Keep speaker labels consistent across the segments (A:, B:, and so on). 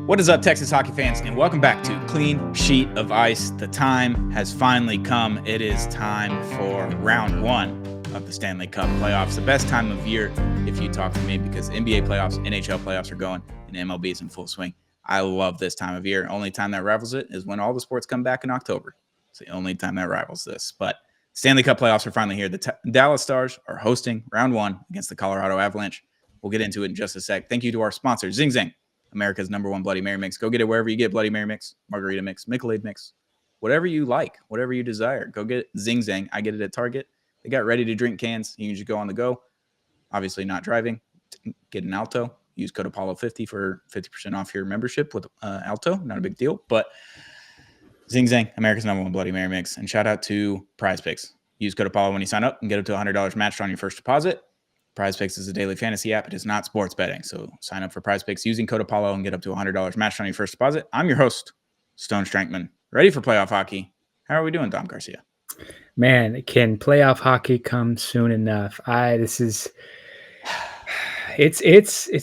A: What is up, Texas hockey fans, and welcome back to Clean Sheet of Ice. The time has finally come. It is time for round one of the Stanley Cup playoffs. The best time of year, if you talk to me, because NBA playoffs, NHL playoffs are going, and MLB is in full swing. I love this time of year. Only time that rivals it is when all the sports come back in October. It's the only time that rivals this. But Stanley Cup playoffs are finally here. The Dallas Stars are hosting round one against the Colorado Avalanche. We'll get into it in just a sec. Thank you to our sponsor, Zing Zang, America's #1 Bloody Mary mix. Go get it wherever you get Bloody Mary mix, margarita mix, Michelob mix, whatever you like, whatever you desire. Go get Zing Zang. I get it at Target. They got ready-to-drink cans. You can just go on the go. Obviously not driving. Get an Alto. Use code Apollo50 for 50% off your membership with Alto. Not a big deal, but Zing Zang, America's #1 Bloody Mary mix. And shout out to Prize Picks. Use code Apollo when you sign up and get up to $100 matched on your first deposit. Prize Picks is a daily fantasy app. It is not sports betting. So sign up for Prize Picks using code Apollo and get up to $100 matched on your first deposit. I'm your host, Stone Strankman. Ready for playoff hockey. How are we doing, Dom Garcia?
B: Man, can playoff hockey come soon enough? It's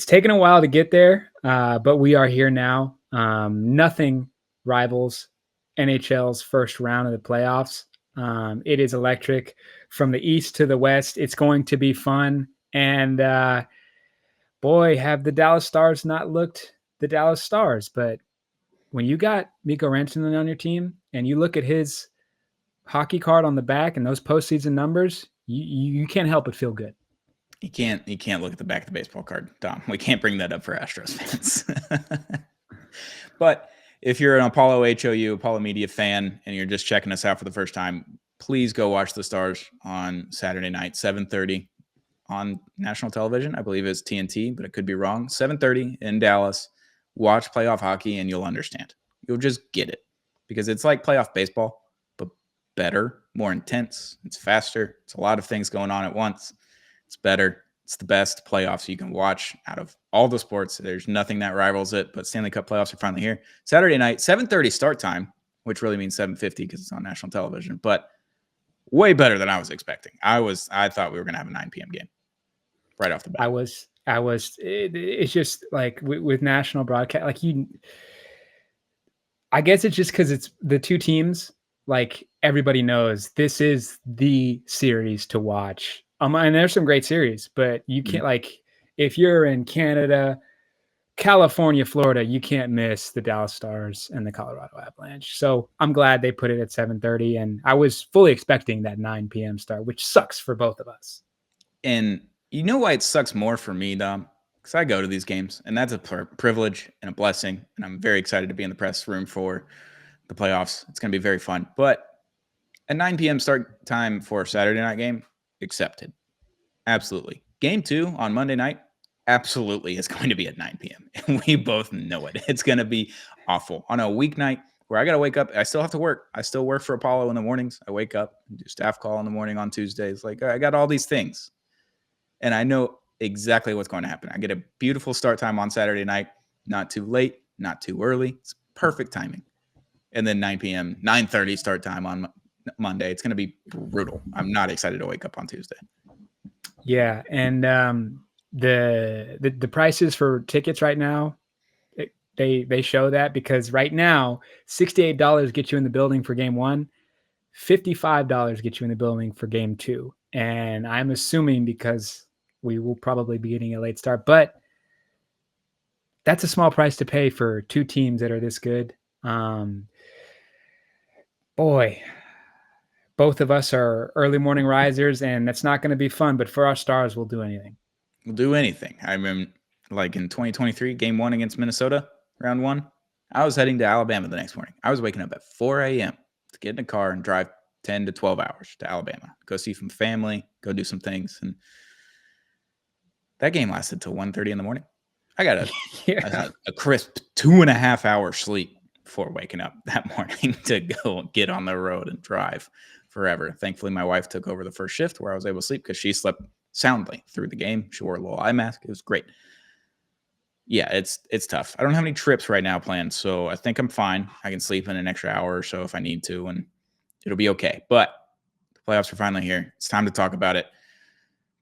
B: taken a while to get there, but we are here now. Nothing rivals NHL's first round of the playoffs. It is electric from the east to the west. It's going to be fun. And boy, have the Dallas Stars not looked the Dallas Stars. But when you got Mikko Rantanen on your team and you look at his hockey card on the back and those postseason numbers, you can't help but feel good.
A: You can't look at the back of the baseball card, Dom. We can't bring that up for Astros fans. But if you're an Apollo Apollo Media fan, and you're just checking us out for the first time, please go watch the Stars on Saturday night, 7:30 on national television. I believe it's TNT, but it could be wrong. 7:30 in Dallas. Watch playoff hockey and you'll understand. You'll just get it, because it's like playoff baseball, but better, more intense. It's faster. It's a lot of things going on at once. It's better. It's the best playoffs you can watch out of all the sports. There's nothing that rivals it, but Stanley Cup playoffs are finally here. Saturday night, 7:30 start time, which really means 7:50 because it's on national television, but way better than I was expecting. I thought we were going to have a 9 p.m. game right off the bat.
B: It's just like with national broadcast, I guess it's just because it's the two teams, like everybody knows this is the series to watch. And there's some great series, but you can't, like, if you're in Canada, California, Florida, you can't miss the Dallas Stars and the Colorado Avalanche. So I'm glad they put it at 7:30, and I was fully expecting that 9 p.m. start, which sucks for both of us.
A: And you know why it sucks more for me, Dom? Because I go to these games, and that's a privilege and a blessing, and I'm very excited to be in the press room for the playoffs. It's going to be very fun. But a 9 p.m. start time for a Saturday night game, accepted. Absolutely. Game 2 on Monday night, absolutely is going to be at 9 p.m. And we both know it. It's going to be awful. On a weeknight where I got to wake up, I still have to work. I still work for Apollo in the mornings. I wake up and do staff call in the morning on Tuesdays. Like, I got all these things. And I know exactly what's going to happen. I get a beautiful start time on Saturday night, not too late, not too early. It's perfect timing. And then 9 p.m., 9:30 start time on Monday. It's going to be brutal. I'm not excited to wake up on Tuesday.
B: Yeah, and the prices for tickets right now, they show that, because right now $68 get you in the building for game 1, $55 get you in the building for game 2, and I'm assuming because we will probably be getting a late start, but that's a small price to pay for two teams that are this good. Boy. Both of us are early morning risers, and that's not going to be fun. But for our Stars, we'll do anything.
A: We'll do anything. I mean, like in 2023, game 1 against Minnesota, round 1, I was heading to Alabama the next morning. I was waking up at 4 a.m. to get in a car and drive 10 to 12 hours to Alabama, go see some family, go do some things. And that game lasted till 1:30 in the morning. I got a crisp 2.5 hours sleep before waking up that morning to go get on the road and drive forever. Thankfully, my wife took over the first shift where I was able to sleep because she slept soundly through the game. She wore a little eye mask. It was great. Yeah, it's tough. I don't have any trips right now planned, so I think I'm fine. I can sleep in an extra hour or so if I need to, and it'll be okay. But the playoffs are finally here. It's time to talk about it.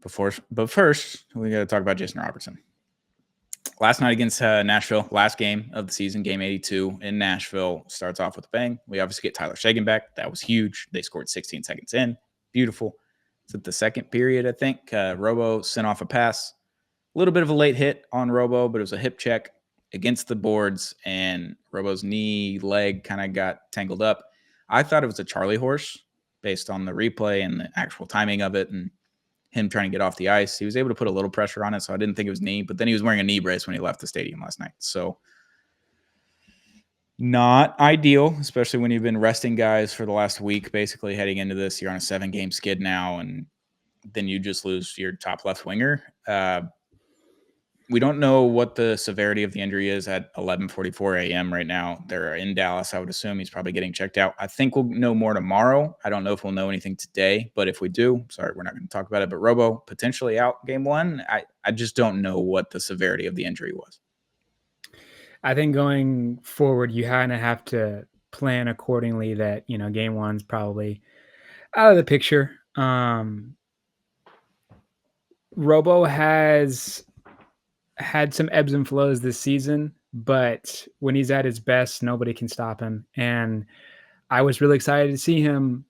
A: But first, we got to talk about Jason Robertson. last night against Nashville, last game of the season, game 82 in Nashville, starts off with a bang. We obviously get Tyler Seguin back. That was huge. They scored 16 seconds in. Beautiful. It's at the second period, I think. Robo sent off a pass. A little bit of a late hit on Robo, but it was a hip check against the boards, and Robo's knee, leg kind of got tangled up. I thought it was a Charlie horse based on the replay and the actual timing of it and him trying to get off the ice. He was able to put a little pressure on it, so I didn't think it was knee, but then he was wearing a knee brace when he left the stadium last night. So not ideal, especially when you've been resting guys for the last week, basically heading into this. You're on a 7-game skid now, and then you just lose your top left winger. We don't know what the severity of the injury is at 11:44 a.m. right now. They're in Dallas. I would assume he's probably getting checked out. I think we'll know more tomorrow. I don't know if we'll know anything today, but if we do, sorry, we're not going to talk about it. But Robo potentially out game 1. I just don't know what the severity of the injury was.
B: I think going forward, you kind of have to plan accordingly that, game 1's probably out of the picture. Robo has had some ebbs and flows this season, but when he's at his best, nobody can stop him. And I was really excited to see him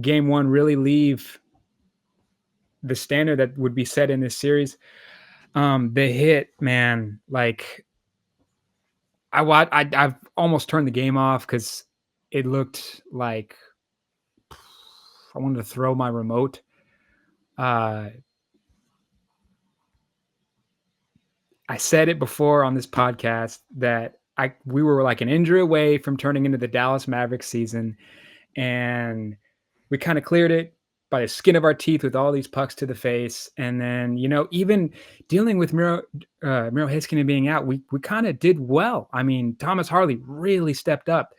B: game 1 really leave the standard that would be set in this series. The hit, man, like I've almost turned the game off because it looked like I wanted to throw my remote. I said it before on this podcast that we were like an injury away from turning into the Dallas Mavericks season, and we kind of cleared it by the skin of our teeth with all these pucks to the face. And then, even dealing with Miro Heiskanen being out, we kind of did well. I mean, Thomas Harley really stepped up.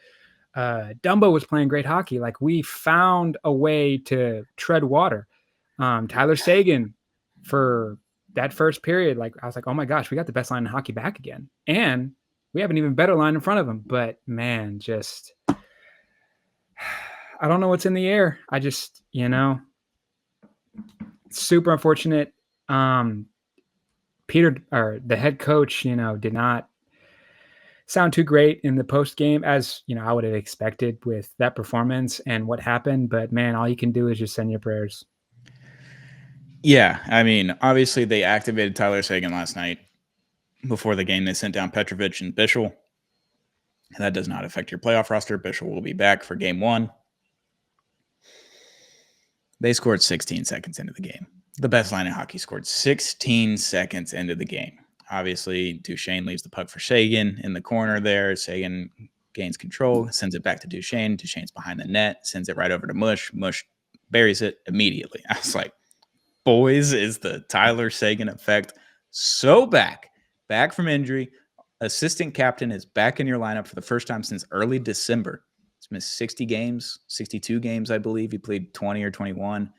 B: Dumbo was playing great hockey. Like, we found a way to tread water. Tyler Seguin for that first period, like I was like, oh my gosh, we got the best line in hockey back again. And we have an even better line in front of him. But man, just I don't know what's in the air. I just, super unfortunate. Peter, or the head coach, did not sound too great in the post game, as I would have expected with that performance and what happened. But man, all you can do is just send your prayers.
A: Yeah, I mean, obviously they activated Tyler Seguin last night. Before the game, they sent down Petrovic and Bischel. That does not affect your playoff roster. Bischel will be back for game 1. They scored 16 seconds into the game. The best line in hockey scored 16 seconds into the game. Obviously, Duchesne leaves the puck for Seguin in the corner there. Seguin gains control, sends it back to Duchesne. Duchesne's behind the net, sends it right over to Mush. Mush buries it immediately. I was like, boys, is the Tyler Seguin effect so back from injury. Assistant captain is back in your lineup for the first time since early December. He's missed 60 games, 62 games, I believe. He played 20 or 21.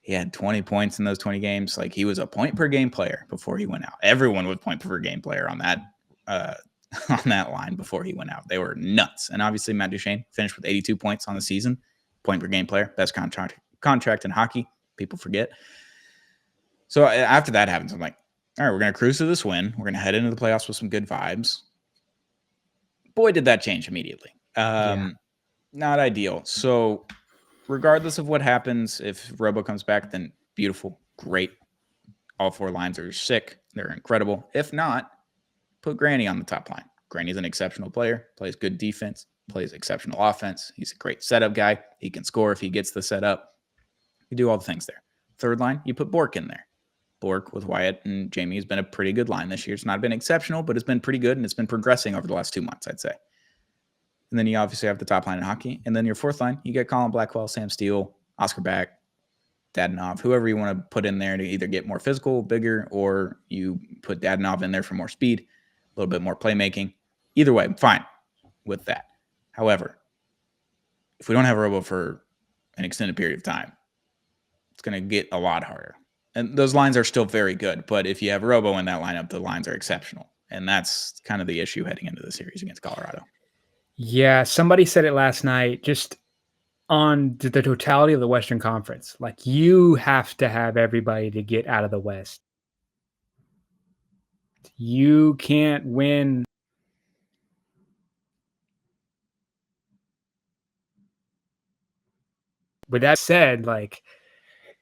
A: He had 20 points in those 20 games. Like, he was a point per game player before he went out. Everyone was point per game player on that line before he went out. They were nuts. And obviously, Matt Duchesne finished with 82 points on the season. Point per game player, best contract in hockey. People forget. So after that happens, I'm like, all right, we're going to cruise to this win. We're going to head into the playoffs with some good vibes. Boy, did that change immediately. Not ideal. So regardless of what happens, if Robo comes back, then beautiful, great. All 4 lines are sick. They're incredible. If not, put Granny on the top line. Granny's an exceptional player, plays good defense, plays exceptional offense. He's a great setup guy. He can score if he gets the setup. You do all the things there. Third line, you put Bork in there. Bork with Wyatt and Jamie has been a pretty good line this year. It's not been exceptional, but it's been pretty good, and it's been progressing over the last 2 months, I'd say. And then you obviously have the top line in hockey. And then your fourth line, you get Colin Blackwell, Sam Steele, Oscar Back, Dadonov, whoever you want to put in there to either get more physical, bigger, or you put Dadonov in there for more speed, a little bit more playmaking. Either way, I'm fine with that. However, if we don't have Robo for an extended period of time, it's going to get a lot harder. And those lines are still very good, but if you have Robo in that lineup, the lines are exceptional. And that's kind of the issue heading into the series against Colorado.
B: Yeah, somebody said it last night, just on the totality of the Western Conference. Like, you have to have everybody to get out of the West. You can't win. With that said, like,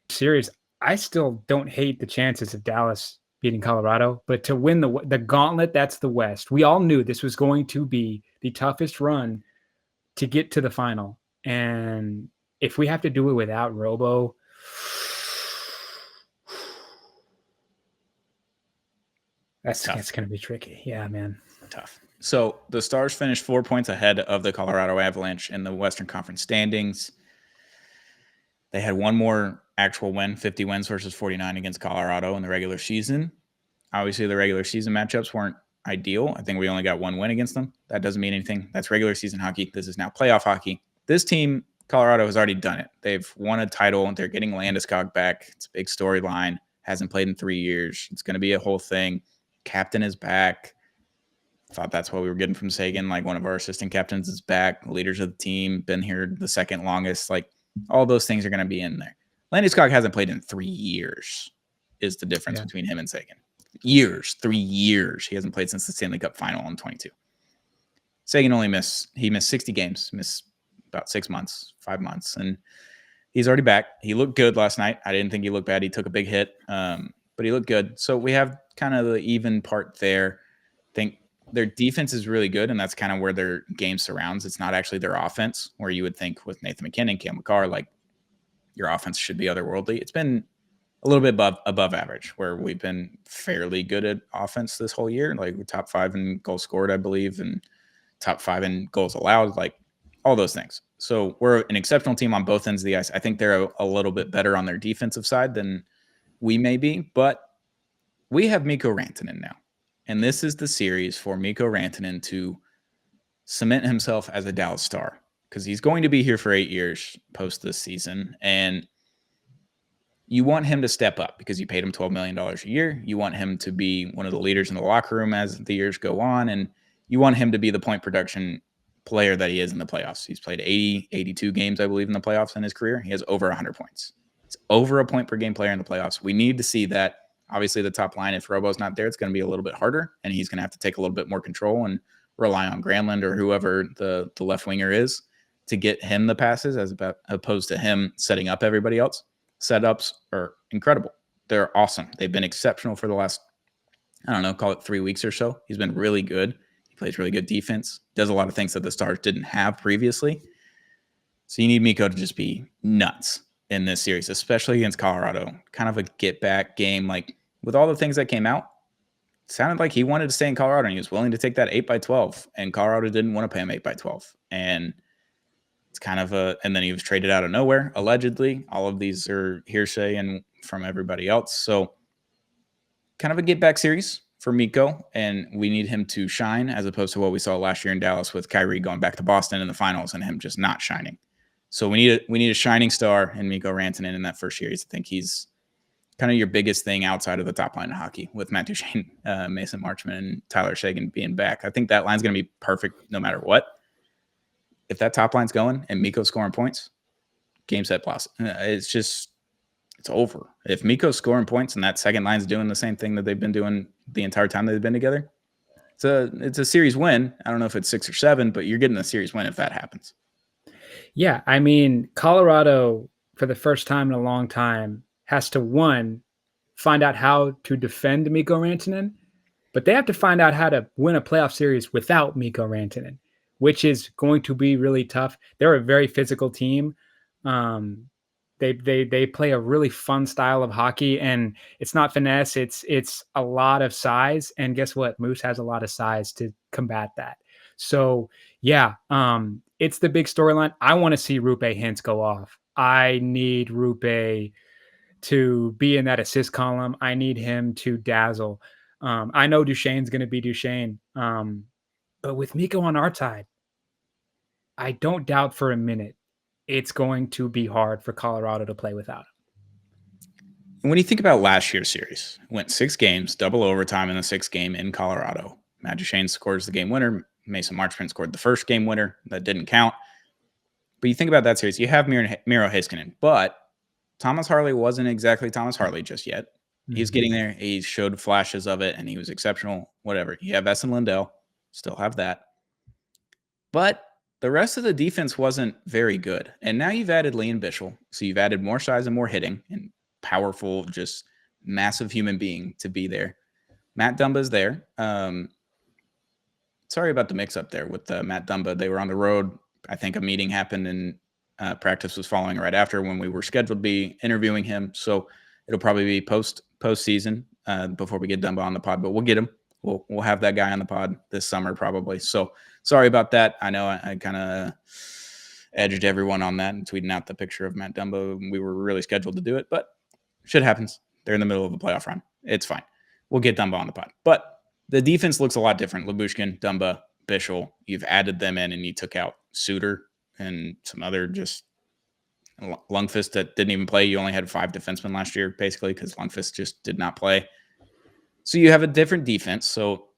B: series, I still don't hate the chances of Dallas beating Colorado, but to win the gauntlet, that's the West. We all knew this was going to be the toughest run to get to the final. And if we have to do it without Robo, that's going to be tricky. Yeah, man.
A: Tough. So the Stars finished 4 points ahead of the Colorado Avalanche in the Western Conference standings. They had one more actual win, 50 wins versus 49 against Colorado in the regular season. Obviously, the regular season matchups weren't ideal. I think we only got one win against them. That doesn't mean anything. That's regular season hockey. This is now playoff hockey. This team, Colorado, has already done it. They've won a title. They're getting Landeskog back. It's a big storyline. Hasn't played in 3 years. It's going to be a whole thing. Captain is back. Thought that's what we were getting from Sagan. Like, one of our assistant captains is back. Leaders of the team, been here the second longest. Like, all those things are going to be in there. Landeskog hasn't played in 3 years is the difference between him and Sagan. 3 years. He hasn't played since the Stanley Cup final in 22. Sagan missed 60 games, missed about 6 months, 5 months. And he's already back. He looked good last night. I didn't think he looked bad. He took a big hit, but he looked good. So we have kind of the even part there. I think their defense is really good, and that's kind of where their game surrounds. It's not actually their offense, where you would think with Nathan McKinnon, Cam McCarr, like, your offense should be otherworldly. It's been a little bit above average, where we've been fairly good at offense this whole year. Like, we're top 5 in goals scored, I believe, and top 5 in goals allowed, like all those things. So we're an exceptional team on both ends of the ice. I think they're a little bit better on their defensive side than we may be, but we have Mikko Rantanen now. And this is the series for Mikko Rantanen to cement himself as a Dallas Star, because he's going to be here for 8 years post this season. And you want him to step up because you paid him $12 million a year. You want him to be one of the leaders in the locker room as the years go on. And you want him to be the point production player that he is in the playoffs. He's played 82 games, I believe, in the playoffs in his career. He has over 100 points. It's over a point per game player in the playoffs. We need to see that. Obviously, the top line, if Robo's not there, it's going to be a little bit harder, and he's going to have to take a little bit more control and rely on Granlund or whoever the left winger is to get him the passes, as opposed to him setting up everybody else. Setups are incredible. They're awesome. They've been exceptional for the last, I don't know, call it 3 weeks or so. He's been really good. He plays really good defense, does a lot of things that the Stars didn't have previously. So you need Mikko to just be nuts in this series, especially against Colorado. Kind of a get-back game. Like, with all the things that came out, it sounded like he wanted to stay in Colorado, and he was willing to take that 8x12, and Colorado didn't want to pay him 8x12. And it's kind of and then he was traded out of nowhere, allegedly. All of these are hearsay and from everybody else. So kind of a get-back series for Mikko, and we need him to shine, as opposed to what we saw last year in Dallas with Kyrie going back to Boston in the finals and him just not shining. So we need a shining star in Mikko Rantanen in that first series. I think he's kind of your biggest thing outside of the top line of hockey, with Matt Duchene, Mason Marchment, and Tyler Seguin being back. I think that line's going to be perfect no matter what. If that top line's going and Mikko's scoring points, game, set, plus. It's over. If Mikko's scoring points and that second line's doing the same thing that they've been doing the entire time they've been together, it's a series win. I don't know if it's 6 or 7, but you're getting a series win if that happens.
B: Yeah, I mean, Colorado, for the first time in a long time, has to, one, find out how to defend Mikko Rantanen, but they have to find out how to win a playoff series without Mikko Rantanen, which is going to be really tough. They're a very physical team. They play a really fun style of hockey, and it's not finesse. It's a lot of size, and guess what? Moose has a lot of size to combat that. So yeah, it's the big storyline. I want to see Rupe Hintz go off. I need Rupe to be in that assist column. I need him to dazzle. I know Duchene's going to be Duchene, but with Mikko on our side, I don't doubt for a minute it's going to be hard for Colorado to play without him.
A: And when you think about last year's series, went 6 games, double overtime in the 6th game in Colorado. Matt Duchene scores the game winner. Mason Marchment scored the first game winner. That didn't count. But you think about that series, you have Miro Heiskanen, but Thomas Harley wasn't exactly Thomas Harley just yet. He's getting there. He showed flashes of it, and he was exceptional. Whatever. You have Essen Lindell. Still have that. But the rest of the defense wasn't very good. And now you've added Liam Bichel. So you've added more size and more hitting and powerful, just massive human being to be there. Matt Dumba's there. Sorry about the mix-up there with Matt Dumba. They were on the road. I think a meeting happened and practice was following right after when we were scheduled to be interviewing him. So it'll probably be postseason before we get Dumba on the pod, but we'll get him. We'll have that guy on the pod this summer probably. So sorry about that. I know I kind of edged everyone on that and tweeting out the picture of Matt Dumba. We were really scheduled to do it, but shit happens. They're in the middle of a playoff run. It's fine. We'll get Dumba on the pod. But the defense looks a lot different. Labushkin, Dumba, Bichel, you've added them in and you took out Suter and some other just Lundqvist that didn't even play. You only had 5 defensemen last year, basically, because Lundqvist just did not play. So you have a different defense. So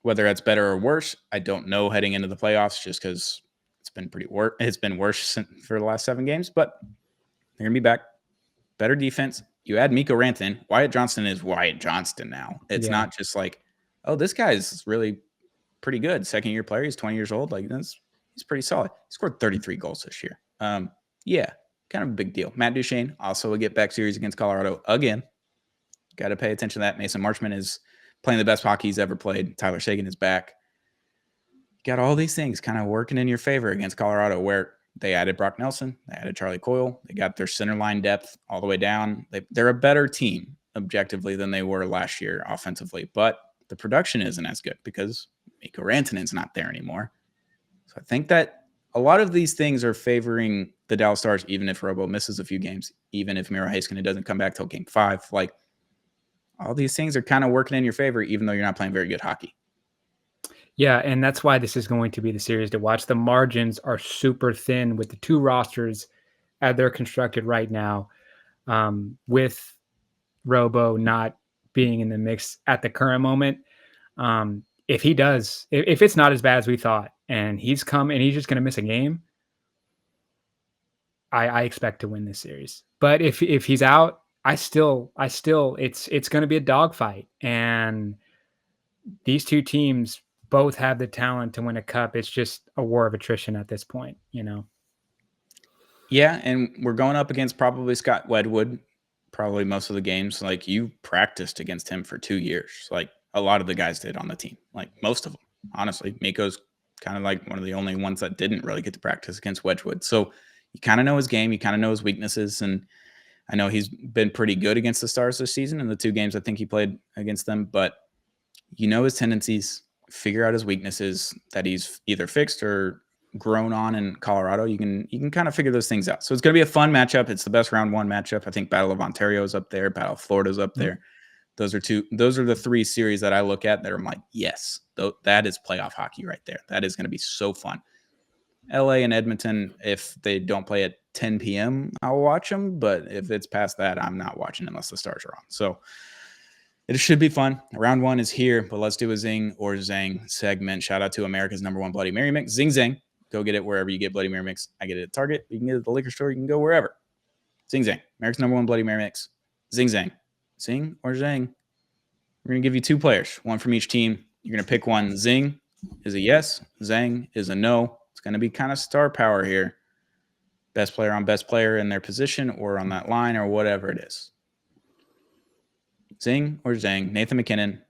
A: whether that's better or worse, I don't know heading into the playoffs just because it's been it's been worse for the last 7 games, but they're going to be back. Better defense. You add Mikko Rantanen. Wyatt Johnston is Wyatt Johnston now. It's not just like, oh, this guy's really pretty good. Second-year player. He's 20 years old. Like he's pretty solid. He scored 33 goals this year. Kind of a big deal. Matt Duchene, also a get-back series against Colorado again. Got to pay attention to that. Mason Marchment is playing the best hockey he's ever played. Tyler Seguin is back. Got all these things kind of working in your favor against Colorado, where they added Brock Nelson. They added Charlie Coyle. They got their center line depth all the way down. They're a better team objectively than they were last year offensively, but the production isn't as good because Mikko Rantanen's not there anymore. So I think that a lot of these things are favoring the Dallas Stars, even if Robo misses a few games, even if Miro Heiskanen doesn't come back till game 5. Like, all these things are kind of working in your favor, even though you're not playing very good hockey.
B: Yeah, and that's why this is going to be the series to watch. The margins are super thin with the 2 rosters as they're constructed right now, with Robo not being in the mix at the current moment. If it's not as bad as we thought, and he's just going to miss a game, I expect to win this series. But if he's out, I still it's going to be a dogfight, and these 2 teams both have the talent to win a cup. It's just a war of attrition at this point,
A: Yeah, and we're going up against probably Scott Wedgwood, probably most of the games. Like, you practiced against him for 2 years. Like, a lot of the guys did on the team. Like, most of them, honestly. Mikko's kind of like one of the only ones that didn't really get to practice against Wedgwood. So you kind of know his game. You kind of know his weaknesses. And I know he's been pretty good against the Stars this season in the 2 games I think he played against them. But you know his tendencies, figure out his weaknesses that he's either fixed or grown on in Colorado. You can kind of figure those things out. So it's going to be a fun matchup. It's the best round 1 matchup. I think Battle of Ontario is up there. Battle of Florida is up there. Those are the 3 series that I look at that I'm like, yes, that is playoff hockey right there. That is going to be so fun. LA and Edmonton, if they don't play at 10 p.m., I'll watch them. But if it's past that, I'm not watching unless the Stars are on. So it should be fun. Round 1 is here, but let's do a Zing or Zang segment. Shout out to America's #1 Bloody Mary Mix. Zing Zang. Go get it wherever you get Bloody Mary Mix. I get it at Target. You can get it at the liquor store. You can go wherever. Zing Zang. America's #1 Bloody Mary Mix. Zing Zang. Zing or Zang. We're going to give you 2 players, 1 from each team. You're going to pick one. Zing is a yes. Zang is a no. It's going to be kind of star power here. Best player on best player in their position or on that line or whatever it is. Zing or Zang, Nathan McKinnon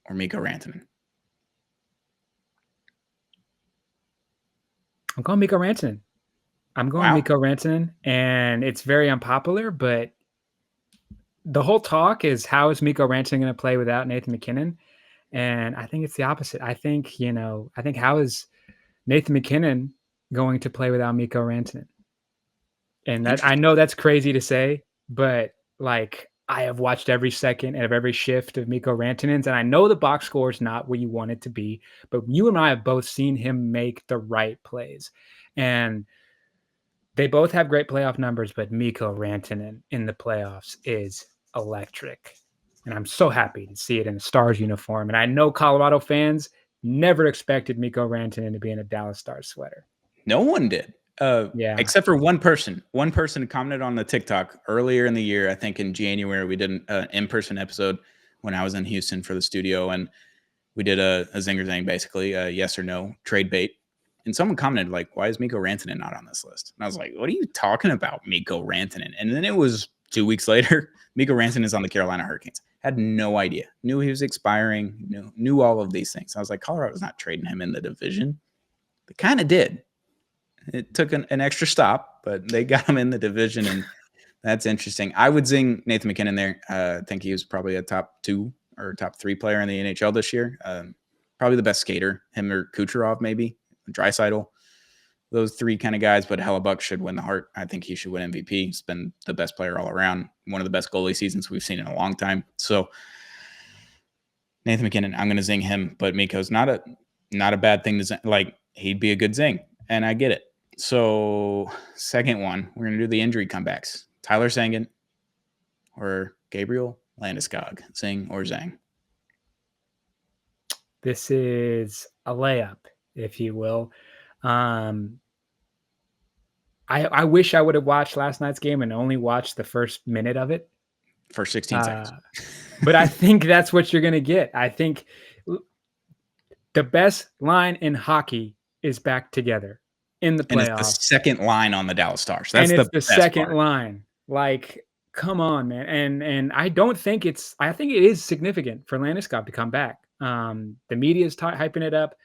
A: or Mikko Rantanen?
B: I'm going Mikko Rantanen. Mikko Rantanen, and it's very unpopular, but the whole talk is, how is Mikko Rantanen going to play without Nathan McKinnon? And I think it's the opposite. I think how is Nathan McKinnon going to play without Mikko Rantanen? And that, I know that's crazy to say, but like, I have watched every second of every shift of Mikko Rantanen's, and I know the box score is not what you want it to be, but you and I have both seen him make the right plays. And they both have great playoff numbers, but Mikko Rantanen in the playoffs is electric. And I'm so happy to see it in a Stars uniform. And I know Colorado fans never expected Mikko Rantanen to be in a Dallas Stars sweater.
A: No one did.
B: Yeah.
A: Except for one person. One person commented on the TikTok earlier in the year. I think in January we did an in-person episode when I was in Houston for the studio, and we did a zinger zang, basically a yes or no trade bait. And someone commented like, "Why is Mikko Rantanen not on this list?" And I was like, "What are you talking about, Mikko Rantanen?" And then it was 2 weeks later, Mikko Rantanen is on the Carolina Hurricanes. Had no idea. Knew he was expiring. Knew all of these things. I was like, Colorado's not trading him in the division. They kind of did. It took an extra stop, but they got him in the division, and that's interesting. I would zing Nathan MacKinnon there. I think he was probably a top 2 or top 3 player in the NHL this year. Probably the best skater, him or Kucherov, maybe Draisaitl. Those 3 kind of guys, but Hellebuck should win the Hart. I think he should win MVP. He's been the best player all around. One of the best goalie seasons we've seen in a long time. So Nathan MacKinnon, I'm going to zing him, but Mikko's not a bad thing to zing. Like, he'd be a good zing, and I get it. So second one, we're going to do the injury comebacks. Tyler Seguin or Gabriel Landeskog, zing or zang?
B: This is a layup, if you will. I wish I would have watched last night's game and only watched the first minute of it.
A: For 16 seconds.
B: But I think that's what you're going to get. I think the best line in hockey is back together in the playoffs.
A: And it's the second line on the Dallas Stars.
B: That's the second line. Like, come on, man. And I don't think I think it is significant for Landeskog to come back. The media is hyping it up,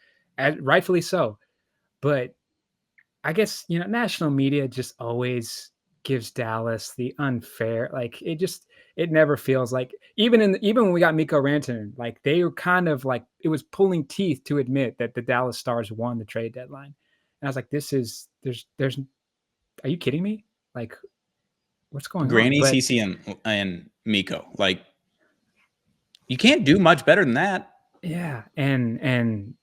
B: rightfully so. But I guess, national media just always gives Dallas the unfair, like it never feels like, even when we got Mikko Rantanen, like they were kind of like, it was pulling teeth to admit that the Dallas Stars won the trade deadline. And I was like, there's are you kidding me? Like, what's going on?
A: Granny, CC, and Mikko, like, you can't do much better than that.
B: Yeah. And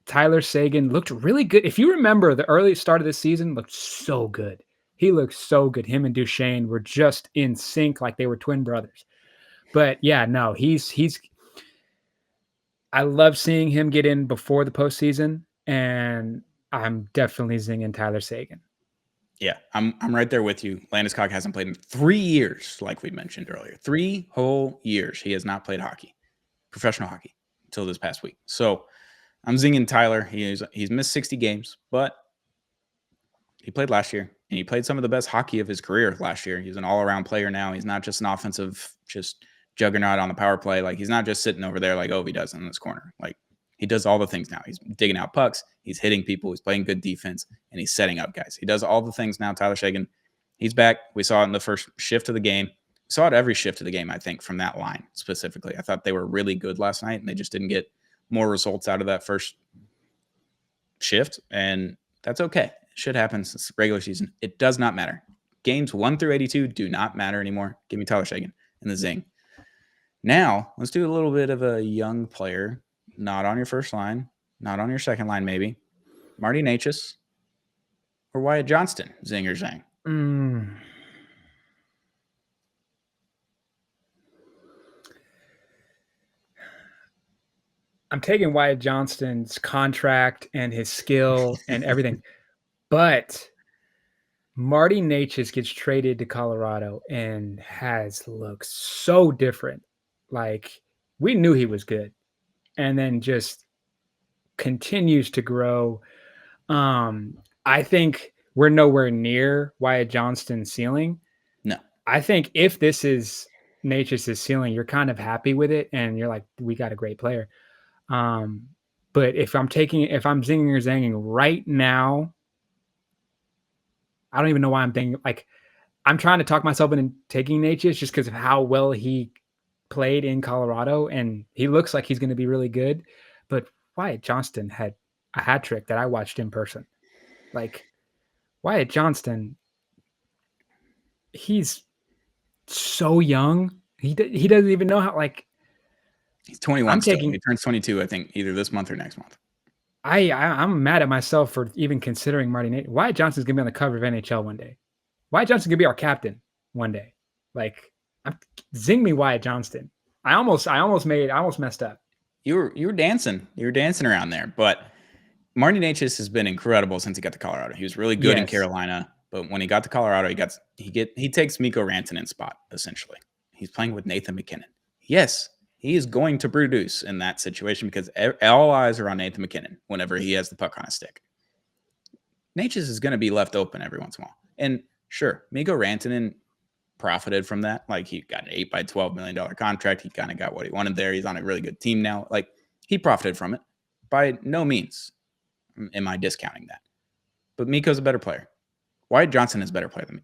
B: Tyler Seguin looked really good. If you remember, the early start of the season looked so good. He looked so good. Him and Duchesne were just in sync, like they were twin brothers. But yeah, no, he's I love seeing him get in before the postseason, and I'm definitely zinging Tyler Seguin.
A: Yeah, I'm right there with you. Landeskog hasn't played in 3 years, like we mentioned earlier. 3 whole years he has not played hockey, professional hockey, until this past week. So I'm zinging Tyler. He's missed 60 games, but he played last year, and he played some of the best hockey of his career last year. He's an all-around player now. He's not just an offensive juggernaut on the power play. Like, he's not just sitting over there like Ovi does in this corner. Like, he does all the things now. He's digging out pucks. He's hitting people. He's playing good defense, and he's setting up guys. He does all the things now. Tyler Seguin, he's back. We saw it in the first shift of the game. We saw it every shift of the game, I think, from that line specifically. I thought they were really good last night, and they just didn't get more results out of that first shift, and that's okay. It should happen since regular season. It does not matter. Games 1 through 82 do not matter anymore. Give me Tyler Seguin and the zing. Now, let's do a little bit of a young player, not on your first line, not on your second line maybe. Marty Necas or Wyatt Johnston, zing or zang?
B: I'm taking Wyatt Johnston's contract and his skill and everything. But Marty Necas gets traded to Colorado and has looked so different. Like, we knew he was good, and then just continues to grow. I think we're nowhere near Wyatt Johnston's ceiling.
A: No.
B: I think if this is Necas' ceiling, you're kind of happy with it, and you're like, we got a great player. But if I'm zinging or zanging right now, I don't even know why I'm thinking, like, I'm trying to talk myself into taking Necas just because of how well he played in Colorado, and he looks like he's going to be really good. But Wyatt Johnston had a hat trick that I watched in person. Like, Wyatt Johnston, he's so young. He doesn't even know how, like,
A: he's 21 still. He turns 22, I think, either this month or next month.
B: I'm mad at myself for even considering Marty Necas. Wyatt Johnston's going to be on the cover of NHL one day. Wyatt Johnston's going to be our captain one day. Like, zing me Wyatt Johnston. I almost messed up.
A: You were dancing. You were dancing around there, but Marty Necas has been incredible since he got to Colorado. He was really good in
B: Yes.
A: Carolina, but when he got to Colorado, he takes Mikko Rantanen's spot essentially. He's playing with Nathan MacKinnon. Yes, he is going to produce in that situation because all eyes are on Nathan MacKinnon whenever he has the puck on his stick. Necas is going to be left open every once in a while, and sure, Mikko Rantanen profited from that. Like, he got an $8 by $12 million contract. He kind of got what he wanted there. He's on a really good team now. Like, he profited from it. By no means am I discounting that. But Mikko's a better player. Wyatt Johnson is a better player than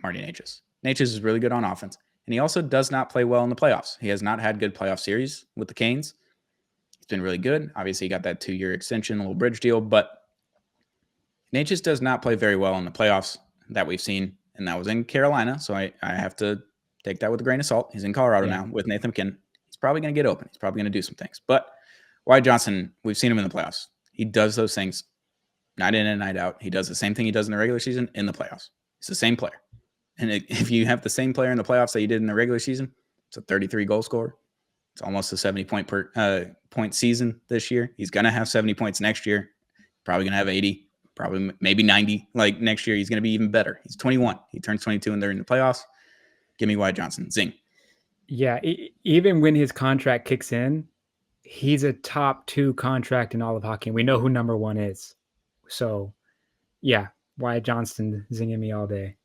A: Marty Necas. Necas is really good on offense. And he also does not play well in the playoffs. He has not had good playoff series with the Canes. He's been really good. Obviously, he got that 2-year extension, a little bridge deal. But Necas does not play very well in the playoffs that we've seen. And that was in Carolina. So I have to take that with a grain of salt. He's in Colorado now with Nathan MacKinnon. He's probably going to get open. He's probably going to do some things. But Wyatt Johnson, we've seen him in the playoffs. He does those things night in and night out. He does the same thing he does in the regular season in the playoffs. He's the same player. And if you have the same player in the playoffs that you did in the regular season, it's a 33 goal scorer. It's almost a 70 point season this year. He's going to have 70 points next year. Probably going to have 80, probably maybe 90. Like, next year, he's going to be even better. He's 21. He turns 22 and they're in the playoffs. Give me Wyatt Johnson. Zing.
B: Yeah. Even when his contract kicks in, he's a top 2 contract in all of hockey. And we know who number 1 is. So, yeah, Wyatt Johnson zinging me all day.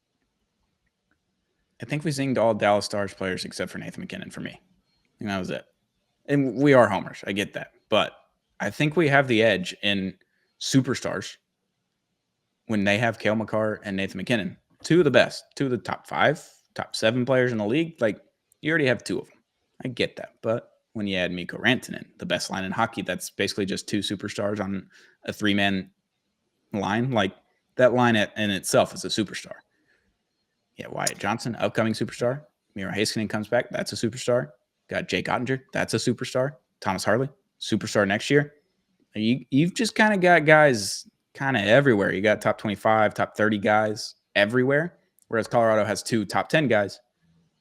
A: I think we zinged all Dallas Stars players except for Nathan MacKinnon for me. And that was it. And we are homers. I get that. But I think we have the edge in superstars when they have Cale Makar and Nathan MacKinnon. 2 of the best. 2 of the top 5, top 7 players in the league. Like, you already have 2 of them. I get that. But when you add Mikko Rantanen, the best line in hockey, that's basically just 2 superstars on a 3-man line. Like, that line in itself is a superstar. Yeah, Wyatt Johnson, upcoming superstar. Miro Heiskanen comes back. That's a superstar. Got Jake Ottinger. That's a superstar. Thomas Harley, superstar next year. You've just kind of got guys kind of everywhere. You got top 25, top 30 guys everywhere, whereas Colorado has 2 top 10 guys.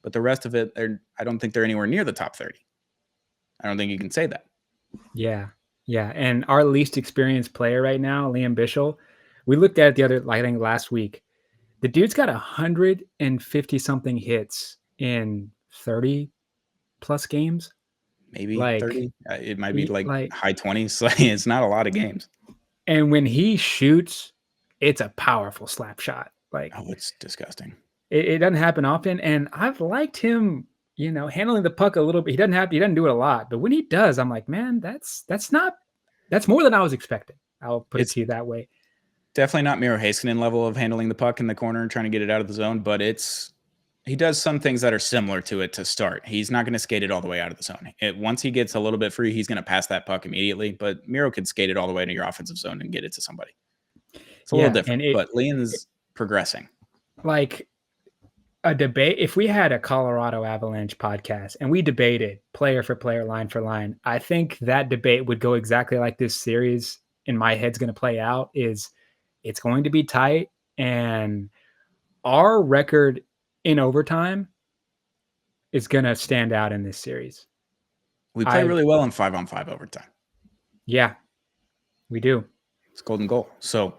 A: But the rest of it, I don't think they're anywhere near the top 30. I don't think you can say that.
B: Yeah. Yeah. And our least experienced player right now, Liam Bichel, we looked at it I think last week. The dude's got 150 something hits in 30 plus games.
A: Maybe 30. It might be like high 20s. It's not a lot of games.
B: And when he shoots, it's a powerful slap shot. Like,
A: oh, it's disgusting.
B: It doesn't happen often. And I've liked him, handling the puck a little bit. He doesn't do it a lot, but when he does, I'm like, man, that's more than I was expecting. I'll put it to you that way.
A: Definitely not Miro Heiskanen level of handling the puck in the corner and trying to get it out of the zone, but he does some things that are similar to it to start. He's not going to skate it all the way out of the zone. Once he gets a little bit free, he's going to pass that puck immediately, but Miro could skate it all the way to your offensive zone and get it to somebody. It's a little different, but Liam's progressing.
B: Like a debate, if we had a Colorado Avalanche podcast and we debated player for player, line for line, I think that debate would go exactly like this series in my head's going to play out. It's going to be tight, and our record in overtime is going to stand out in this series.
A: We play really well in 5-on-5 overtime.
B: Yeah, we do.
A: It's golden goal. So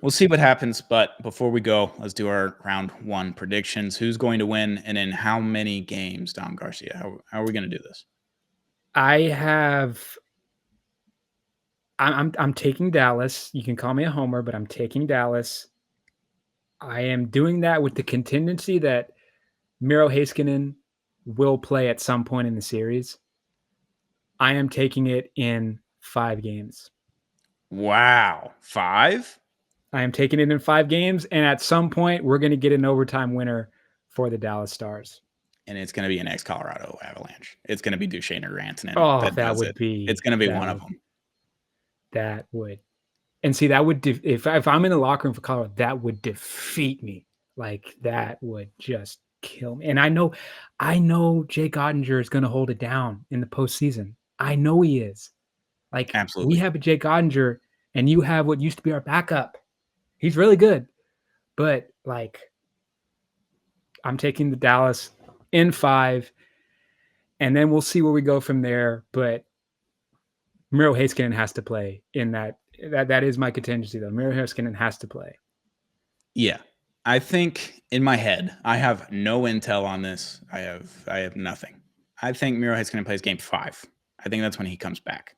A: we'll see what happens. But before we go, let's do our round 1 predictions. Who's going to win and in how many games, Dom Garcia? How are we going to do this?
B: I'm taking Dallas. You can call me a homer, but I'm taking Dallas. I am doing that with the contingency that Miro Heiskanen will play at some point in the series. I am taking it in 5 games.
A: Wow. 5?
B: I am taking it in 5 games, and at some point, we're going to get an overtime winner for the Dallas Stars.
A: And it's going to be an ex-Colorado Avalanche. It's going to be Duchesne or Rantanen.
B: Oh, that would be...
A: It's going to be one of them.
B: That would... And see, that would... If I'm in the locker room for Colorado, that would defeat me. Like, that would just kill me. And I know Jake Ottinger is going to hold it down in the postseason. I know he is. Like, absolutely. We have a Jake Ottinger, and you have what used to be our backup. He's really good. But, like, I'm taking the Dallas in 5, and then we'll see where we go from there. But Miro Heiskanen has to play in that That is my contingency though. Miro Heiskanen has to play.
A: Yeah. I think in my head, I have no intel on this. I have nothing. I think Miro Heiskanen plays game 5. I think that's when he comes back.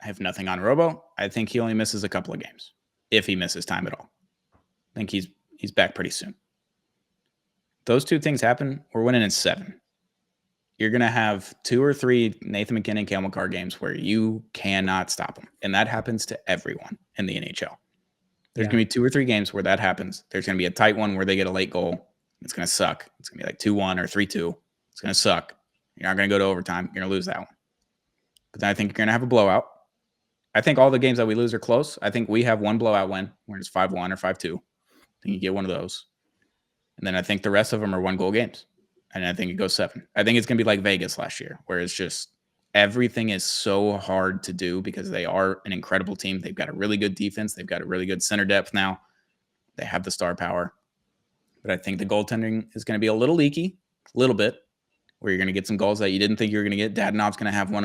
A: I have nothing on Robo. I think he only misses a couple of games, if he misses time at all. I think he's back pretty soon. Those two things happen, we're winning in 7. You're going to have 2 or 3 Nathan McKinnon, Cale Makar games where you cannot stop them. And that happens to everyone in the NHL. There's going to be 2 or 3 games where that happens. There's going to be a tight one where they get a late goal. It's going to suck. It's going to be like 2-1 or 3-2. It's going to suck. You're not going to go to overtime. You're going to lose that one. But then I think you're going to have a blowout. I think all the games that we lose are close. I think we have one blowout win where it's 5-1 or 5-2. I think you get one of those. And then I think the rest of them are 1-goal games. And I think it goes 7. I think it's going to be like Vegas last year, where it's just everything is so hard to do because they are an incredible team. They've got a really good defense. They've got a really good center depth now. They have the star power. But I think the goaltending is going to be a little leaky, a little bit, where you're going to get some goals that you didn't think you were going to get. Dadonov's going to have one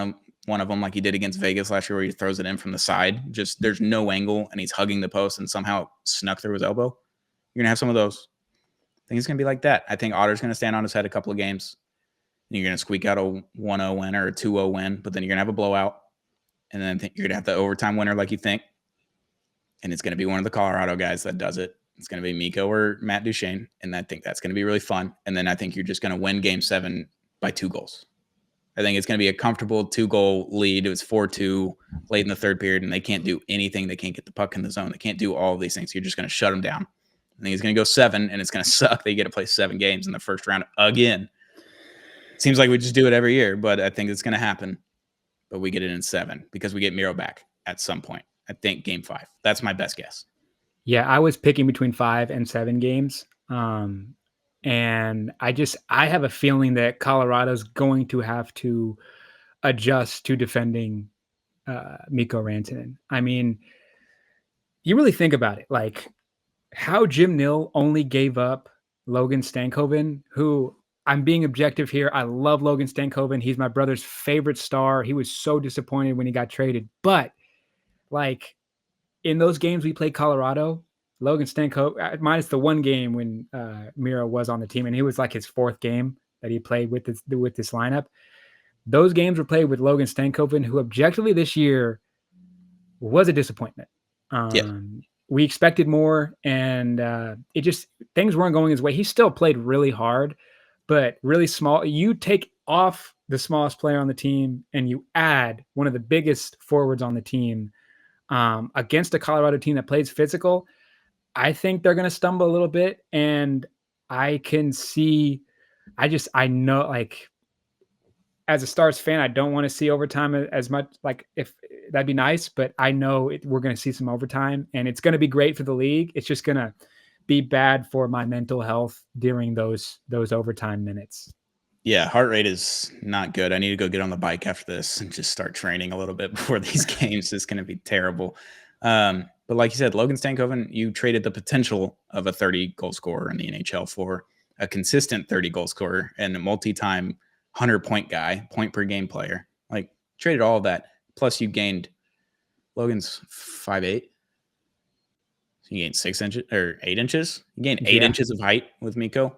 A: of them like he did against Vegas last year where he throws it in from the side. Just there's no angle, and he's hugging the post and somehow it snuck through his elbow. You're going to have some of those. I think it's going to be like that. I think Otter's going to stand on his head a couple of games. And you're going to squeak out a 1-0 win or a 2-0 win, but then you're going to have a blowout. And then you're going to have the overtime winner like you think. And it's going to be one of the Colorado guys that does it. It's going to be Mikko or Matt Duchene. And I think that's going to be really fun. And then I think you're just going to win game 7 by 2 goals. I think it's going to be a comfortable 2-goal lead. It was 4-2 late in the third period, and they can't do anything. They can't get the puck in the zone. They can't do all of these things. You're just going to shut them down. I think it's going to go 7, and it's going to suck. They get to play 7 games in the first round again. Seems like we just do it every year, but I think it's going to happen. But we get it in 7 because we get Miro back at some point. I think game 5. That's my best guess.
B: Yeah, I was picking between 5 and 7 games. And I have a feeling that Colorado's going to have to adjust to defending Mikko Rantanen. I mean, you really think about it, like how Jim Nill only gave up Logan Stankoven, who I'm being objective here. I love Logan Stankoven. He's my brother's favorite star. He was so disappointed when he got traded. But like in those games we played Colorado, Logan Stankoven, minus the one game when Miro was on the team, and he was like his 4th game that he played with this lineup. Those games were played with Logan Stankoven, who objectively this year was a disappointment. We expected more, and things weren't going his way. He still played really hard, but really small. You take off the smallest player on the team, and you add one of the biggest forwards on the team against a Colorado team that plays physical. I think they're going to stumble a little bit, and I can see. I know, like, as a Stars fan, I don't want to see overtime as much. Like, if that'd be nice, but I know we're going to see some overtime, and it's going to be great for the league. It's just going to be bad for my mental health during those overtime minutes.
A: Yeah, heart rate is not good. I need to go get on the bike after this and just start training a little bit before these games. It's going to be terrible. But like you said, Logan Stankoven, you traded the potential of a 30-goal scorer in the NHL for a consistent 30-goal scorer and a multi-time 100-point guy, point-per-game player. Like, traded all of that. Plus, you gained Logan's 5'8". So you gained 6 inches or 8 inches. You gained 8 inches of height with Mikko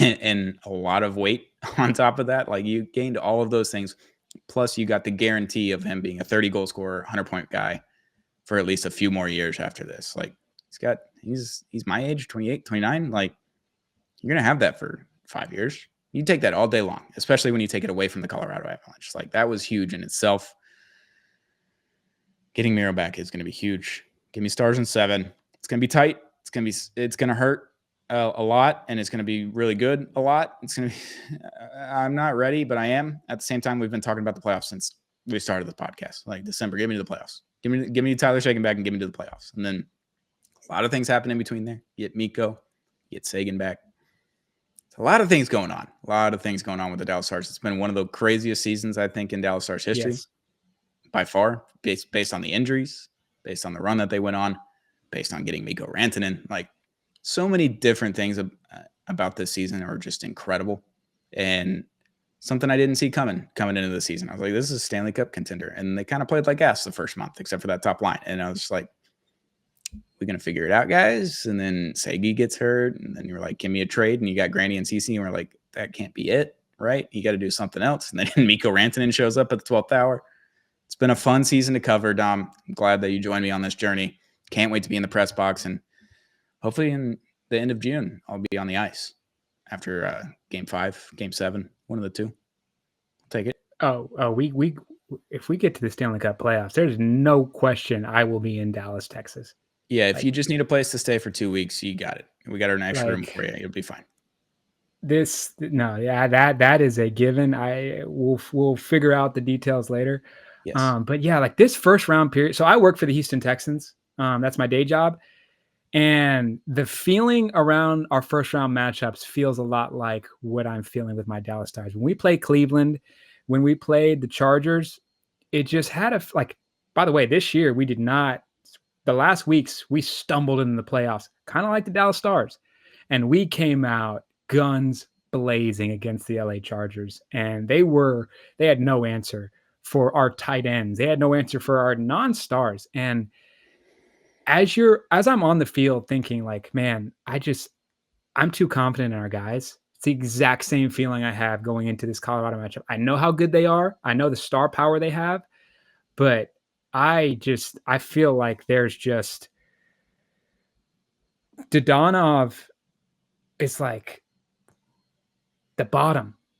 A: and a lot of weight on top of that. Like, you gained all of those things. Plus, you got the guarantee of him being a 30-goal scorer, 100-point guy for at least a few more years after this. Like, he's my age, 28, 29. Like, you're going to have that for 5 years. You take that all day long, especially when you take it away from the Colorado Avalanche. Like, that was huge in itself. Getting Miro back is going to be huge. Give me Stars in 7. It's going to be tight. It's going to hurt a lot, and it's going to be really good a lot. It's going to be, I'm not ready, but I am. At the same time, we've been talking about the playoffs since we started the podcast. Like, December, give me the playoffs. Give me Tyler Seguin back and give me to the playoffs. And then a lot of things happen in between there. You get Mikko, you get Seguin back. It's a lot of things going on. A lot of things going on with the Dallas Stars. It's been one of the craziest seasons, I think, in Dallas Stars history. Yes. By far, based on the injuries, based on the run that they went on, based on getting Mikko Rantanen. Like, so many different things about this season are just incredible. And something I didn't see coming into the season. I was like, this is a Stanley Cup contender. And they kind of played like ass the first month, except for that top line. And I was just like, we're going to figure it out, guys. And then Sagi gets hurt. And then you're like, give me a trade. And you got Grandy and Cece. And we're like, that can't be it, right? You got to do something else. And then Mikko Rantanen shows up at the 12th hour. It's been a fun season to cover, Dom. I'm glad that you joined me on this journey. Can't wait to be in the press box. And hopefully in the end of June, I'll be on the ice after game 5, game 7, one of the two. I'll take it.
B: We if we get to the Stanley Cup playoffs, there's no question I will be in Dallas, Texas.
A: Yeah, if you just need a place to stay for 2 weeks, you got it. We got an extra room for you. You'll be fine.
B: That is a given. We'll figure out the details later.
A: Yes.
B: But yeah, like this first round period. So I work for the Houston Texans. That's my day job. And the feeling around our first round matchups feels a lot like what I'm feeling with my Dallas Stars. When we played Cleveland, when we played the Chargers, it just had by the way, this year we did not, the last weeks we stumbled in the playoffs, kind of like the Dallas Stars. And we came out guns blazing against the LA Chargers. And they had no answer for our tight ends. They had no answer for our non-stars. And as I'm on the field thinking like, man, I'm too confident in our guys. It's the exact same feeling I have going into this Colorado matchup. I know how good they are. I know the star power they have, but I feel like there's just Dodonov is like the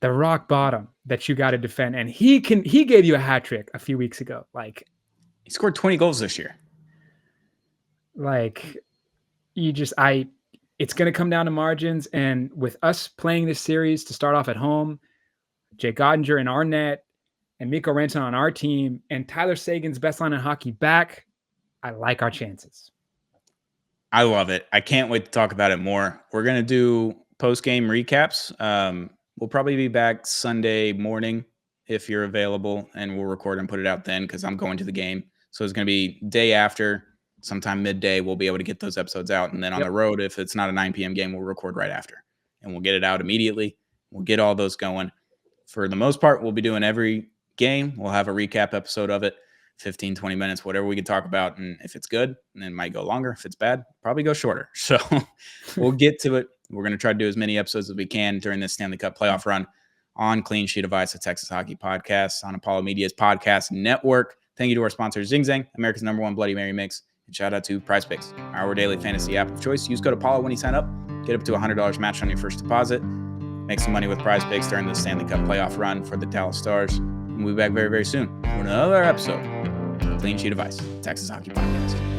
B: rock bottom that you got to defend. And he gave you a hat trick a few weeks ago. Like
A: he scored 20 goals this year.
B: Like it's going to come down to margins. And with us playing this series to start off at home, Jake Ottinger in our net and Mikko Rantanen on our team and Tyler Sagan's best line in hockey back, I like our chances.
A: I love it. I can't wait to talk about it more. We're going to do post-game recaps. We'll probably be back Sunday morning if you're available, and we'll record and put it out then because I'm going to the game. So it's going to be day after. Sometime midday, we'll be able to get those episodes out. And then on the road, if it's not a 9 p.m. game, we'll record right after. And we'll get it out immediately. We'll get all those going. For the most part, we'll be doing every game. We'll have a recap episode of it, 15, 20 minutes, whatever we can talk about. And if it's good, then it might go longer. If it's bad, probably go shorter. So we'll get to it. We're going to try to do as many episodes as we can during this Stanley Cup playoff run on Clean Sheet of Ice, the Texas Hockey Podcast, on Apollo Media's podcast network. Thank you to our sponsor, Zing Zang, America's #1 Bloody Mary mix. And shout out to Prize Picks, our daily fantasy app of choice. Use code Apollo when you sign up. Get up to $100 match on your first deposit. Make some money with Prize Picks during the Stanley Cup playoff run for the Dallas Stars. We'll be back very, very soon for another episode of Clean Sheet of Ice, Texas Hockey Podcast.